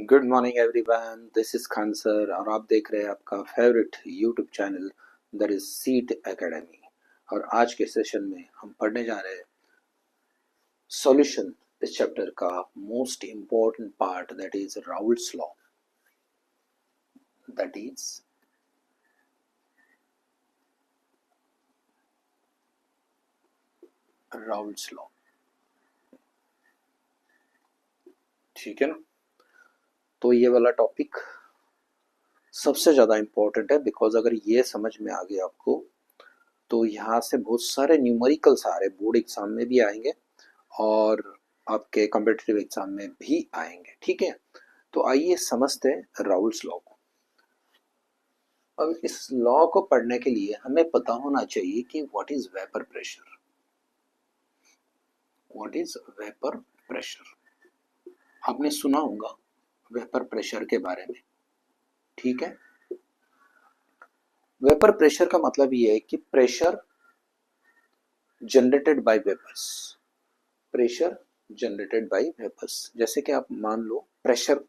Good morning everyone, this is Khan sir और आप देख रहे हैं आपका favourite YouTube channel that is seat academy. और आज के सेशन में हम पढ़ने जा रहे हैं सॉल्यूशन इस चैप्टर का most important part that is Raoult's law. That is Raoult's law. ठीक है ना। तो ये वाला टॉपिक सबसे ज़्यादा इम्पोर्टेंट है बिकॉज अगर ये समझ में आ गया आपको तो यहाँ से बहुत सारे न्यूमेरिकल्स आ रहे बोर्ड एग्जाम में भी आएंगे और आपके कॉम्पिटिटिव एग्जाम में भी आएंगे। ठीक है, तो आइए समझते हैं राउल्ट्स लॉ को। अब इस लॉ को पढ़ने के लिए हमें पता होना चाहिए कि what is vapour pressure. What is vapour pressure, आपने सुना होगा वेपर प्रेशर के बारे में। ठीक है, वेपर प्रेशर का मतलब ये है कि pressure generated by vapours. Pressure generated by vapours, जैसे कि आप मान लो प्रेशर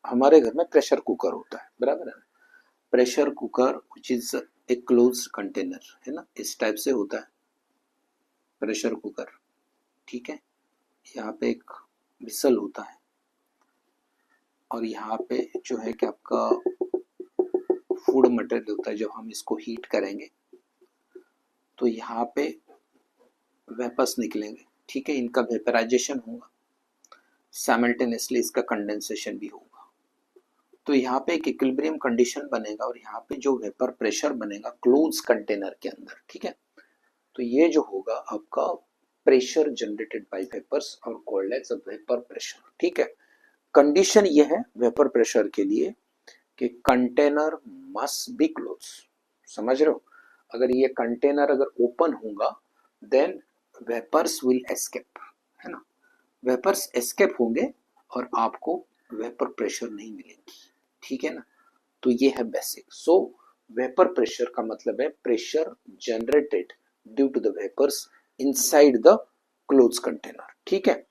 हमारे घर में प्रेशर कुकर होता है, बराबर है। Pressure cooker which is a close container, है ना, इस टाइप से होता है प्रेशर कुकर। ठीक है, यहाँ पे एक विसल होता है और यहाँ पे जो है कि आपका फूड मटेरियल होता है। जब हम इसको हीट करेंगे तो यहाँ पे वेपर्स निकलेंगे। ठीक है, इनका वेपराइजेशन होगा, साइमल्टेनियसली इसका कंडेंसेशन भी होगा। तो यहाँ पे एक इक्विलिब्रियम कंडीशन बनेगा और यहाँ पे जो वेपर प्रेशर बनेगा क्लोज कंटेनर के अंदर। ठीक है, तो ये जो होगा आपका प्रेशर जनरेटेड बाय वेपर्स और कॉल्ड एज वेपर प्रेशर। ठीक है, कंडीशन ये है वेपर प्रेशर के लिए कि कंटेनर मस्ट बी क्लोज। समझ रहे हो, अगर ये कंटेनर अगर ओपन होगा देन वेपर्स विल एस्केप, है ना। वेपर्स एस्केप होंगे और आपको वेपर प्रेशर नहीं मिलेगी। ठीक है ना, तो ये है बेसिक। सो वेपर प्रेशर का मतलब है pressure generated due to the vapours inside the close container. ठीक है,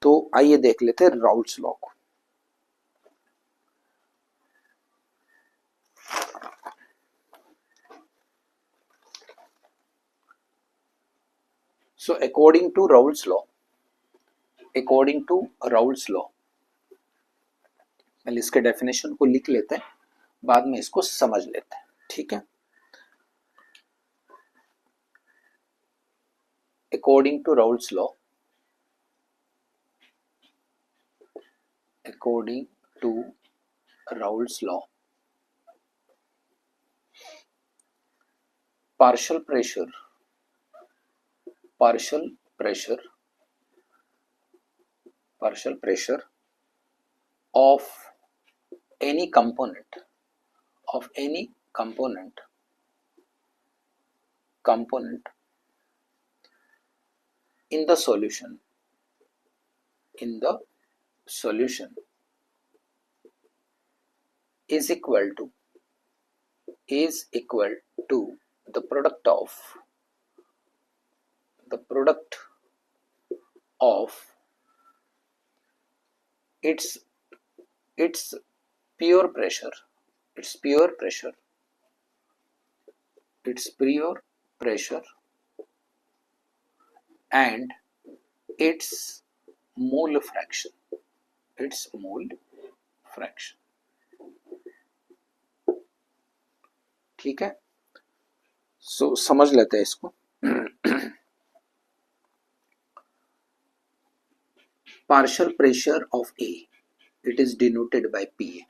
तो आइए देख लेते हैं राउल्ट्स लॉ को। So according to Raoult's law, according to Raoult's law, पहले इसके डेफिनेशन को लिख लेते हैं, बाद में इसको समझ लेते हैं। ठीक है, according to Raoult's law, according to Raoult's law, partial pressure of any component in the solution is equal to the product of its pure pressure and its mole fraction. ठीक है, सो समझ लेते हैं इसको। Partial pressure of A, it is denoted by P A.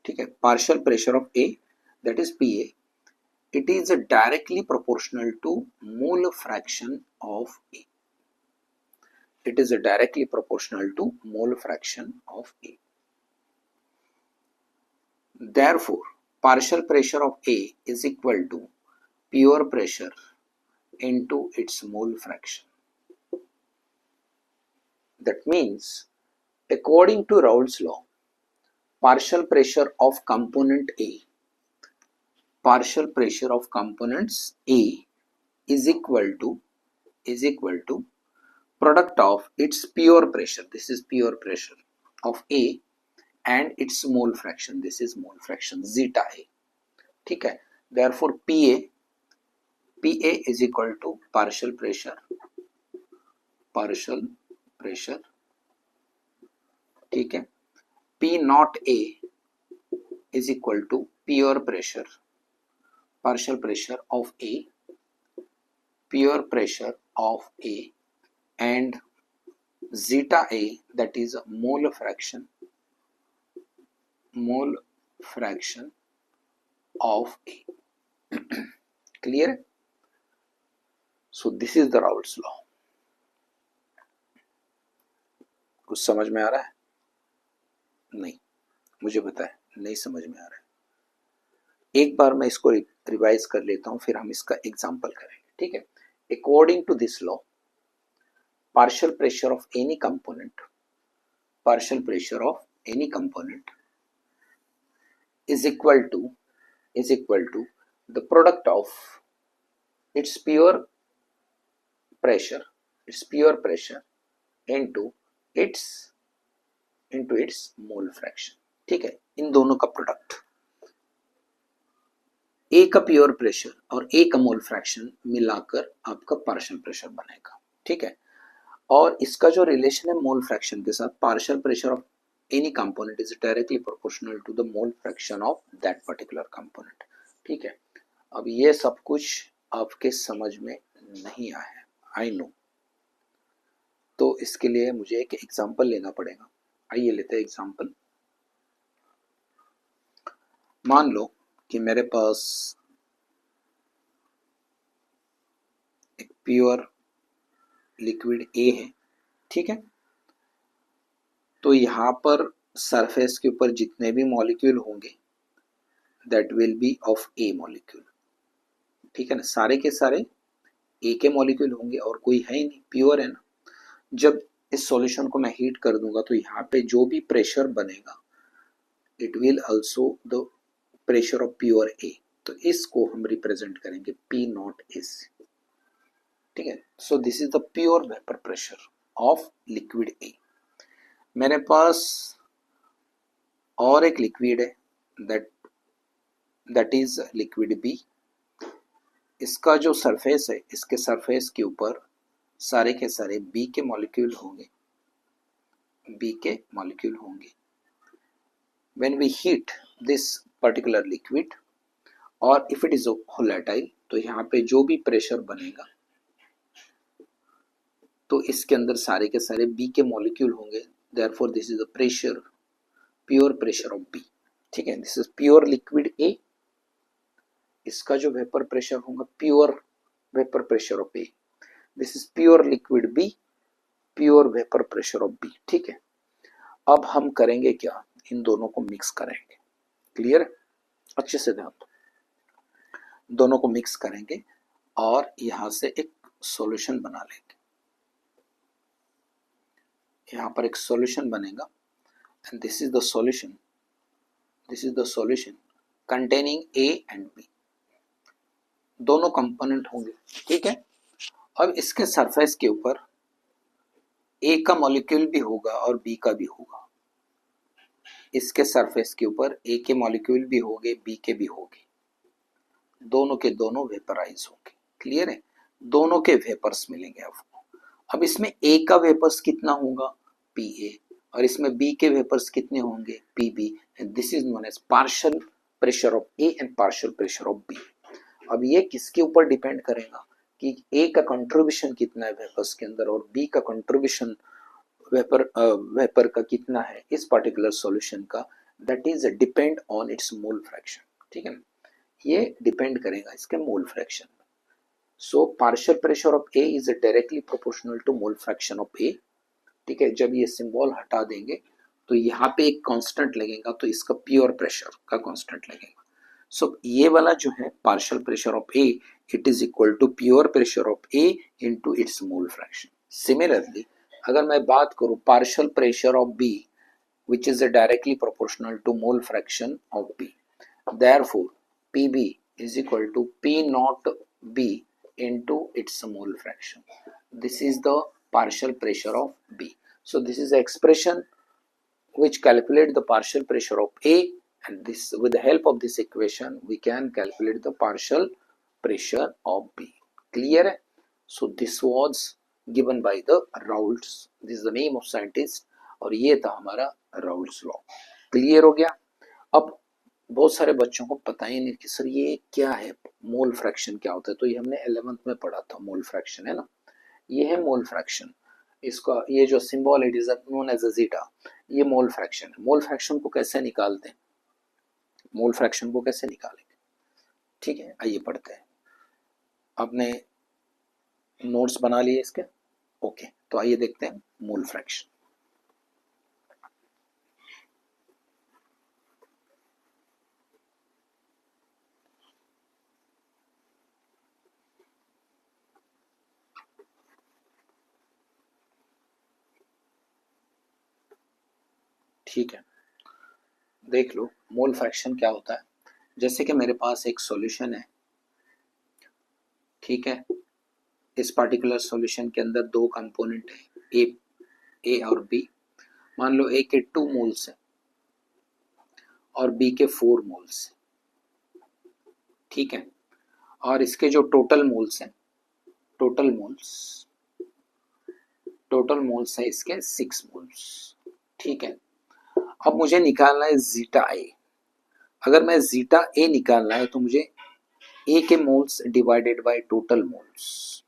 ठीक है, partial pressure of A that is P A, it is directly proportional to mole fraction of A. It is directly proportional to mole fraction of A. Therefore, partial pressure of A is equal to pure pressure into its mole fraction. That means, according to Raoult's law, partial pressure of component A, partial pressure of components A is equal to product of its pure pressure, this is pure pressure of A, and its mole fraction. This is mole fraction zeta A. ठीक है, therefore PA is equal to partial pressure, ठीक है, P naught A is equal to pure pressure, partial pressure of A, pure pressure of A, and zeta A, that is mole fraction of A. Clear? So this is the Raoult's law. कुछ समझ में आ रहा है? नहीं, मुझे पता है नहीं समझ में आ रहा है। एक बार मैं इसको रिवाइज कर लेता हूं, फिर हम इसका एग्जांपल करेंगे, ठीक है। According to this law, partial pressure of any component is equal to the product of its pure pressure into its mole fraction, ठीक है। इन दोनों का प्रोडक्ट, ए का प्योर प्रेशर और ए का मोल फ्रैक्शन मिलाकर आपका पार्शियल प्रेशर बनेगा, ठीक है। और इसका जो रिलेशन है मोल फ्रैक्शन के साथ, partial pressure of any component is directly proportional to the mole fraction of that particular component, ठीक है। अब ये सब कुछ आपके समझ में नहीं आया, आई नो, तो इसके लिए मुझे एक एग्जांपल लेना पड़ेगा। आइए लेते हैं एग्जांपल। मान लो कि मेरे पास एक प्योर लिक्विड ए है, ठीक है। तो यहां पर सरफेस के ऊपर जितने भी मॉलिक्यूल होंगे that will be of A molecule, ठीक है ना। सारे के सारे ए के मॉलिक्यूल होंगे और कोई है ही नहीं, प्योर है ना। जब इस सॉल्यूशन को मैं हीट कर दूंगा तो यहाँ पे जो भी प्रेशर बनेगा it will also the pressure of pure A, तो इसको हम रिप्रेजेंट करेंगे P नॉट एस, ठीक है। सो this is the pure vapour pressure of liquid A. मेरे पास और एक लिक्विड है दैट इज लिक्विड बी। इसका जो सरफेस है, इसके सरफेस के ऊपर सारे के सारे बी के मॉलिक्यूल होंगे, when we heat this particular liquid or if it is volatile, तो यहाँ पे जो भी प्रेशर बनेगा तो इसके अंदर सारे के सारे बी के मॉलिक्यूल होंगे, therefore this is the pressure, pure pressure of B, ठीक है। This is pure liquid A, इसका जो वेपर प्रेशर होगा pure vapour pressure of A. This is pure liquid B, pure vapour pressure of B, ठीक है। अब हम करेंगे क्या, इन दोनों को मिक्स करेंगे। क्लियर है? अच्छे से ध्यान दो, दोनों को मिक्स करेंगे और यहां से एक सॉल्यूशन बना लेंगे। यहां पर एक सॉल्यूशन बनेगा and this is the solution containing A and B, दोनों कंपोनेंट होंगे, ठीक है। अब इसके सरफेस के ऊपर ए का मॉलिक्यूल भी होगा और बी का भी होगा। इसके सरफेस के ऊपर ए के मॉलिक्यूल भी होंगे, बी के भी होंगे, दोनों के दोनों वेपराइज होंगे। क्लियर है? दोनों के वेपर्स मिलेंगे आपको। अब इसमें ए का वेपर्स कितना होगा, पी ए, और इसमें बी के वेपर्स कितने होंगे, P B, and this is known as partial pressure of A and partial pressure of B. अब ये किसके ऊपर डिपेंड करेगा कि ए का कंट्रीब्यूशन कितना है वेपर्स के अंदर और बी का कंट्रीब्यूशन वेपर का कितना है इस पर्टिकुलर सॉल्यूशन का, that is depend on its mole fraction, ठीक है। ये डिपेंड करेगा इसके मोल फ्रैक्शन में। So partial pressure of A is directly proportional to mole fraction of A, ठीक है। जब ये सिंबल हटा देंगे तो यहाँ पे एक कांस्टेंट लगेगा, तो इसका प्योर प्रेशर का कांस्टेंट लगेगा। सो ये वाला जो है partial pressure of A, it is equal to pure pressure of A into its mole fraction. Similarly अगर मैं बात करूं partial pressure of B which is directly proportional to mole fraction of B, therefore PB is equal to P naught B into its mole fraction. This is the partial pressure of B. So this is the expression which calculate the partial pressure of A, and this with the help of this equation we can calculate the partial pressure of B. Clear है? So this was given by the Raoult's, this is the name of scientist, और ये था हमारा Raoult's law. Clear हो गया? अब बहुत सारे बच्चों को पता ही नहीं कि सर ये क्या है, मोल फ्रैक्शन क्या होता है, तो ये हमने 11th में पढ़ा था, मोल फ्रैक्शन है ना, ये है मोल फ्रैक्शन, इसका ये जो symbol it is known as a zeta, ये मोल फ्रैक्शन है। मोल फ्रैक्शन को कैसे निकालते हैं, मोल फ्रैक्शन को कैसे निकालेंगे, ठीक है, आइए पढ़ते हैं। आपने नोट्स बना लिए इसके? ओके, तो आइए देखते हैं मोल फ्रैक्शन। ठीक है, देख लो मोल फ्रैक्शन क्या होता है। जैसे कि मेरे पास एक सॉल्यूशन है, ठीक है, इस पार्टिकुलर सॉल्यूशन के अंदर दो कंपोनेंट है, ए और बी। मान लो ए के 2 मोल्स है और बी के 4 मोल्स है, ठीक है, और इसके जो टोटल मोल्स हैं, टोटल मोल्स है इसके 6 मोल्स, ठीक है। अब मुझे निकालना है जीटा ए। अगर मैं जीटा ए निकालना है तो मुझे ए के moles divided by total moles,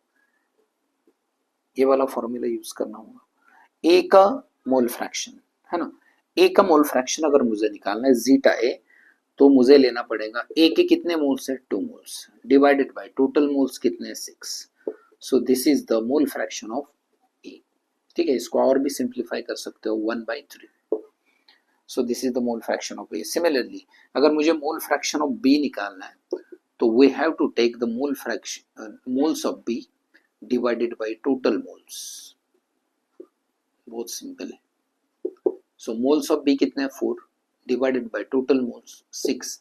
ये वाला फॉर्मूला यूज करना होगा। ए का मोल फ्रैक्शन है ना, ए का मोल फ्रैक्शन अगर मुझे निकालना है जीटा ए, तो मुझे लेना पड़ेगा ए के कितने मोल्स है, 2 moles, divided by total moles कितने, 6। So this is the mole fraction of A, ठीक है। इसको और भी सिंप्लीफाई कर सकते हो, 1/3। So this is the mole fraction of A. Similarly अगर मुझे मोल फ्रैक्शन ऑफ बी निकालना है तो we have to take the mole fraction moles of B divided by total moles, बहुत सिंपल है। सो मोल्स ऑफ बी कितने हैं, 4, divided by total moles 6।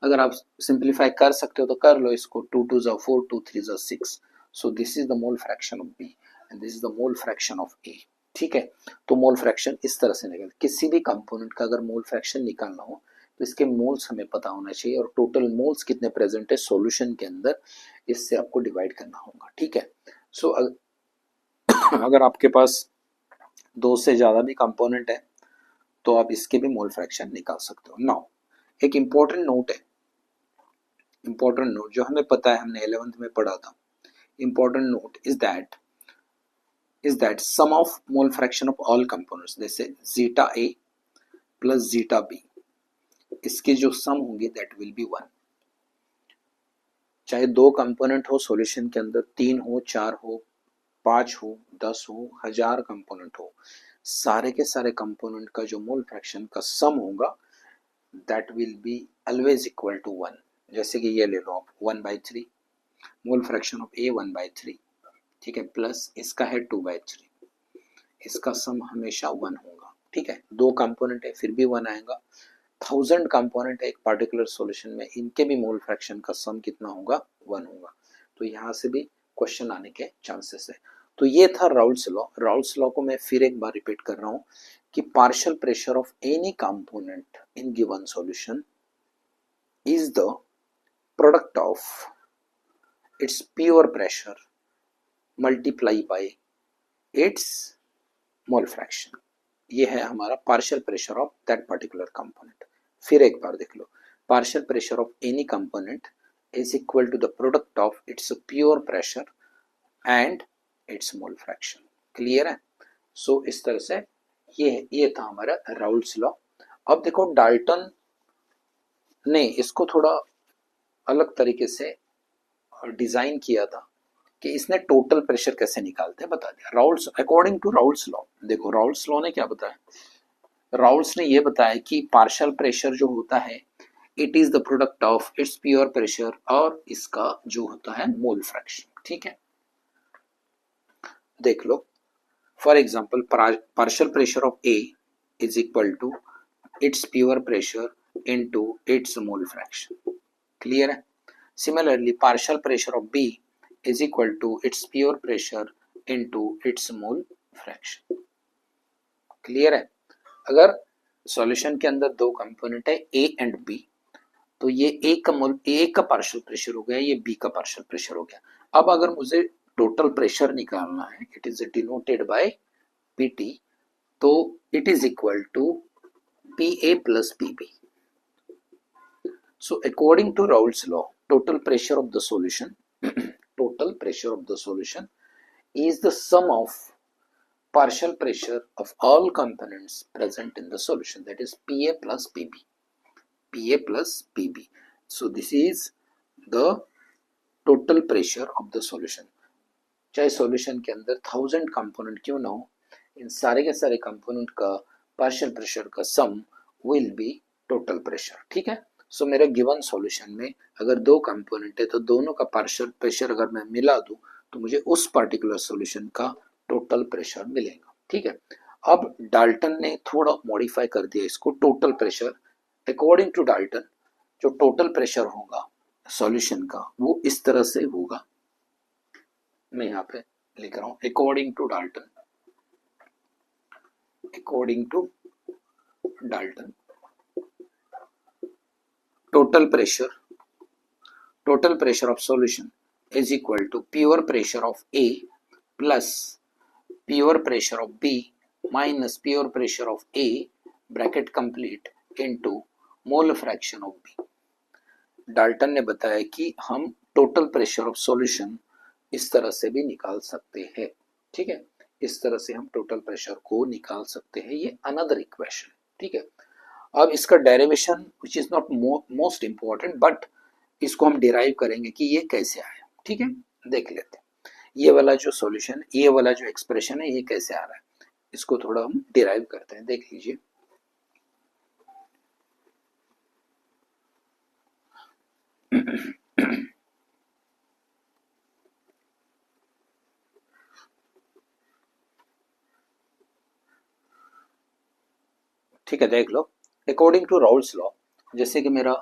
अगर आप सिंप्लीफाई कर सकते हो तो कर लो इसको, 2 2 जा 4, 2 3 जा 6। So this is the mole fraction of B and this is the mole fraction of A, ठीक है। तो मोल फ्रैक्शन इस तरह से निकल, किसी भी कंपोनेंट का अगर मोल फ्रैक्शन निकालना हो तो इसके मोल्स हमें पता होना चाहिए और टोटल मोल्स कितने प्रेजेंट है सॉल्यूशन के अंदर, इससे आपको डिवाइड करना होगा, ठीक है। सो अगर आपके पास 2 से ज्यादा भी कंपोनेंट है तो आप इसके भी मोल फ्रैक्शन निकाल सकते हो। नाउ एक इंपॉर्टेंट नोट है, इंपॉर्टेंट नोट जो हमें पता है, हमने 11th में पढ़ा था। Important note is that sum of mole fraction of all components, जैसे zeta A plus zeta B, इसके जो सम होंगे that will be 1। चाहे 2 कंपोनेंट हो सॉल्यूशन के अंदर, 3 हो, 4 हो, 5 हो, 10 हो, 1000 कंपोनेंट हो, सारे के सारे कंपोनेंट का जो मोल फ्रैक्शन का सम होगा that will be always equal to 1। जैसे कि ये ले लो आप 1/3, मोल फ्रैक्शन ऑफ ए 1/3, ठीक है, प्लस इसका है 2/3, इसका सम हमेशा 1 होगा, ठीक है। 2 कंपोनेंट है फिर भी 1 आएगा, 1000 कंपोनेंट है एक पार्टिकुलर सॉल्यूशन में, इनके भी मोल फ्रैक्शन का सम कितना होगा, 1 होगा। तो यहाँ से भी क्वेश्चन आने के चांसेस है। तो ये था राउल्ट्स लॉ। राउल्ट्स लॉ को मैं फिर एक बार रिपीट कर रहा हूँ कि partial pressure of any component in given solution is the product of its pure pressure multiply by its mole fraction. ये है हमारा partial pressure of that particular component. फिर एक बार देख लो, partial pressure of any component is equal to the product of its pure pressure and its mole fraction. Clear है? So इस तरह से ये था हमारा राउल्ट्स लॉ। अब देखो डाल्टन ने इसको थोड़ा अलग तरीके से डिजाइन किया था कि इसने टोटल प्रेशर कैसे निकालते हैं बता दिया। Raoult's according to Raoult's law, देखो राउल्ट्स लॉ ने क्या बताया, राउल्ट्स ने ये बताया कि पार्शियल प्रेशर जो होता है it is the product of its pure pressure और इसका जो होता है मोल फ्रैक्शन, ठीक है। देख लो for example partial pressure of A is equal to its pure pressure into its mole fraction. Clear है? Similarly partial pressure of B is equal to its pure pressure into its mole fraction। Clear है? अगर solution के अंदर दो component है ए and B, तो ये ए का पार्शियल प्रेशर हो गया, ये बी का पार्शियल प्रेशर हो गया। अब अगर मुझे टोटल प्रेशर निकालना है, it is denoted by PT, तो it is equal to PA plus PB. So according to Raoult's law, total pressure of the solution is the sum of partial pressure of all components present in the solution, that is PA plus PB. So this is the total pressure of the solution. चाहे solution के अंदर 1000 component क्यों ना हो, इन सारे के सारे component का पार्शियल प्रेशर का सम विल बी टोटल प्रेशर। ठीक है, सो मेरे गिवन सॉल्यूशन में अगर दो कंपोनेंट है तो दोनों का पार्शियल प्रेशर अगर मैं मिला दूं तो मुझे उस पर्टिकुलर सॉल्यूशन का टोटल प्रेशर मिलेगा। ठीक है, अब डाल्टन ने थोड़ा मॉडिफाई कर दिया इसको, total pressure according to Dalton जो टोटल प्रेशर होगा सॉल्यूशन का वो इस तरह से होगा, मैं यहाँ पे लिख रहा हूं according to Dalton total pressure of solution is equal to pure pressure of A plus pure pressure of B minus pure pressure of A bracket complete into mole fraction of B। Dalton ने बताया कि हम total pressure of solution इस तरह से भी निकाल सकते हैं। ठीक है, इस तरह से हम टोटल प्रेशर को निकाल सकते हैं, ये अनदर इक्वेशन। ठीक है, अब इसका derivation which is not most important, but इसको हम डिराइव करेंगे कि ये कैसे आया। ठीक है, देख लेते हैं ये वाला जो सॉल्यूशन, ये वाला जो एक्सप्रेशन है ये कैसे आ रहा है, इसको थोड़ा हम डिराइव करते हैं, देख लीजिए। ठीक है, देख लो, अकॉर्डिंग टू राउल्स लॉ, जैसे कि मेरा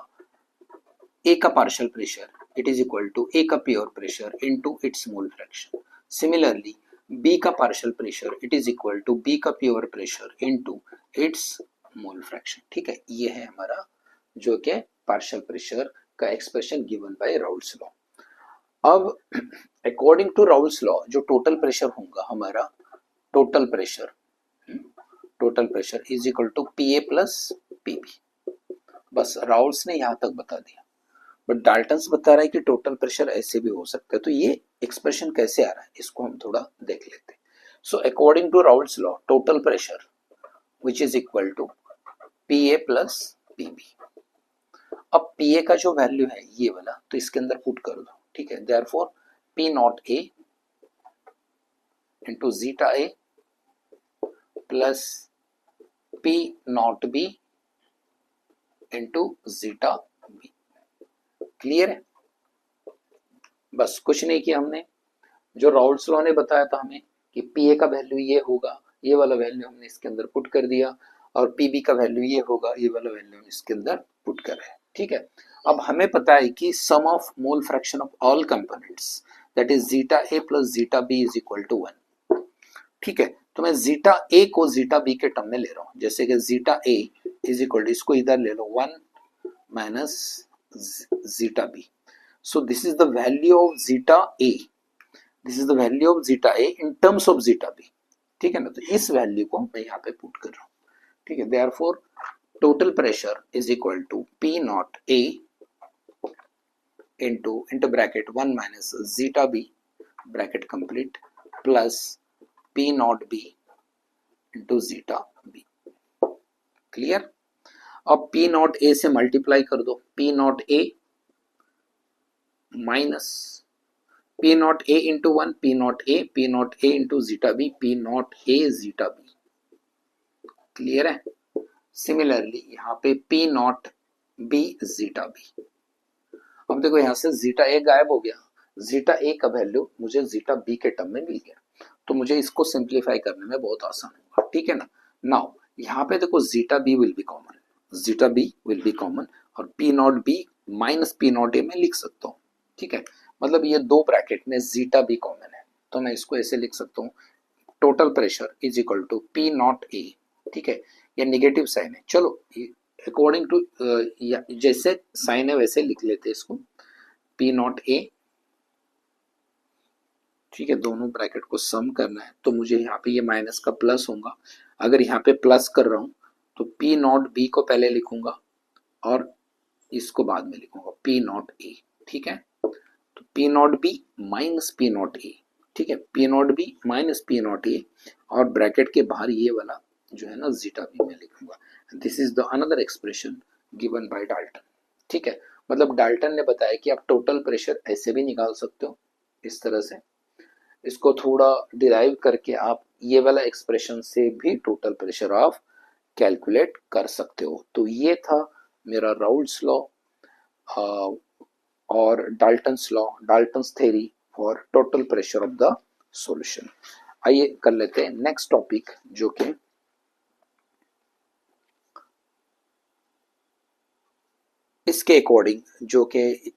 ए का partial pressure it is equal to A का pure pressure into its mole fraction. Similarly B का partial pressure it is equal to B का pure pressure into its mole fraction. ठीक है, ये है हमारा जो कि पार्शियल प्रेशर का expression given by Raoult's law. अब अकॉर्डिंग टू राउल्स लॉ जो टोटल प्रेशर होगा हमारा, total pressure is equal to P A plus P B. बस राउल्स ने यहां तक बता दिया, बट डाल्टन्स बता रहा है कि टोटल प्रेशर ऐसे भी हो सकता है। तो ये एक्सप्रेशन कैसे आ रहा है इसको हम थोड़ा देख लेते हैं। So according to Raoult's law total pressure which is equal to P A plus P B. अब पी ए का जो वैल्यू है ये वाला, तो इसके अंदर पुट कर दो। ठीक है, therefore P naught A into zeta A plus P naught B into zeta B. Clear है, बस कुछ नहीं किया हमने, जो राउल्स लॉ ने बताया था हमें कि पी ए का वैल्यू ये होगा, ये वाला वैल्यू हमने इसके अंदर पुट कर दिया, और पी बी का वैल्यू ये होगा, ये वाला वैल्यू हम इसके अंदर पुट कर रहे हैं। ठीक है, अब हमें पता है कि sum of mole fraction of all components that is zeta A plus zeta B is equal to 1। ठीक है, तो मैं जीटा ए को जीटा बी के टर्म में ले रहा हूं, जैसे कि zeta A is equal to, इसको इधर ले लो 1 minus zeta B. So this is the value of zeta A, this is the value of zeta A in terms of zeta B. ठीक है ना, तो इस वैल्यू को मैं यहाँ पे पुट कर रहा हूँ। ठीक है, therefore total pressure is equal to P naught A into bracket 1 minus zeta b bracket complete plus p naught b into zeta b। Clear, अब p नॉट a से मल्टीप्लाई कर दो, p not a minus p not a into 1 p not a into zeta b p not a zeta b। Clear है, similarly यहाँ पे p not b zeta b। अब देखो यहाँ से जीटा ए गायब हो गया, जीटा ए का वैल्यू मुझे जीटा बी के टर्म में मिल गया, तो मुझे इसको सिंप्लीफाई करने में बहुत आसान होगा। ठीक है ना, नाउ यहाँ पे देखो zeta B will be common, zeta B will be common, और P naught B minus P naught A में लिख सकता हूँ। ठीक है, मतलब ये दो ब्रैकेट में जीटा बी कॉमन है, तो मैं इसको ऐसे लिख सकता हूँ total pressure is equal to P naught A. ठीक है, या नेगेटिव साइन है, चलो अकॉर्डिंग टू जैसे साइन है वैसे लिख लेते हैं इसको, पी नॉट ए, ठीक है, दोनों ब्रैकेट को सम करना है तो मुझे यहाँ पे ये माइनस का प्लस होगा, अगर यहाँ पे प्लस कर रहा हूँ तो पी नॉट बी को पहले लिखूंगा और इसको बाद में लिखूंगा पी नॉट ए, ठीक है, तो P naught B minus P naught A, ठीक है, P naught B minus P naught ए, और ब्रैकेट के बाहर ये वाला जो है ना जीटा बी में लिखूंगा। This is the another expression given bye Dalton, ठीक है, मतलब डाल्टन ने बताया कि आप टोटल प्रेशर ऐसे भी निकाल सकते हो इस तरह से, इसको थोड़ा डिराइव करके आप ये वाला एक्सप्रेशन से भी टोटल प्रेशर ऑफ कैलकुलेट कर सकते हो। तो ये था मेरा राउल्स लॉ और Dalton's law, Dalton's theory for total pressure of the solution. आइए कर लेते हैं नेक्स्ट टॉपिक, जो कि इसके अकॉर्डिंग, जो कि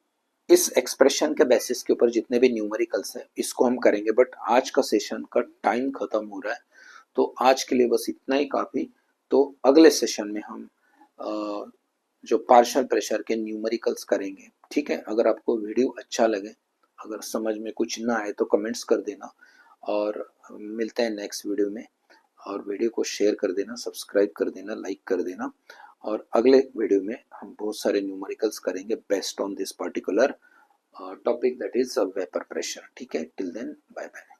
इस एक्सप्रेशन के बेसिस के ऊपर जितने भी न्यूमेरिकल्स है इसको हम करेंगे, बट आज का सेशन का टाइम खत्म हो रहा है तो आज के लिए बस इतना ही काफी। तो अगले सेशन में हम जो पार्शियल प्रेशर के न्यूमेरिकल्स करेंगे, ठीक है। अगर आपको वीडियो अच्छा लगे, अगर समझ में कुछ ना आए तो कमेंट्स कर देना, और मिलते हैं नेक्स्ट वीडियो में। और वीडियो को शेयर कर देना, सब्सक्राइब कर देना, लाइक कर देना, और अगले वीडियो में हम बहुत सारे न्यूमेरिकल्स करेंगे based on this particular topic, that is vapour pressure, ठीक है। Till then bye bye.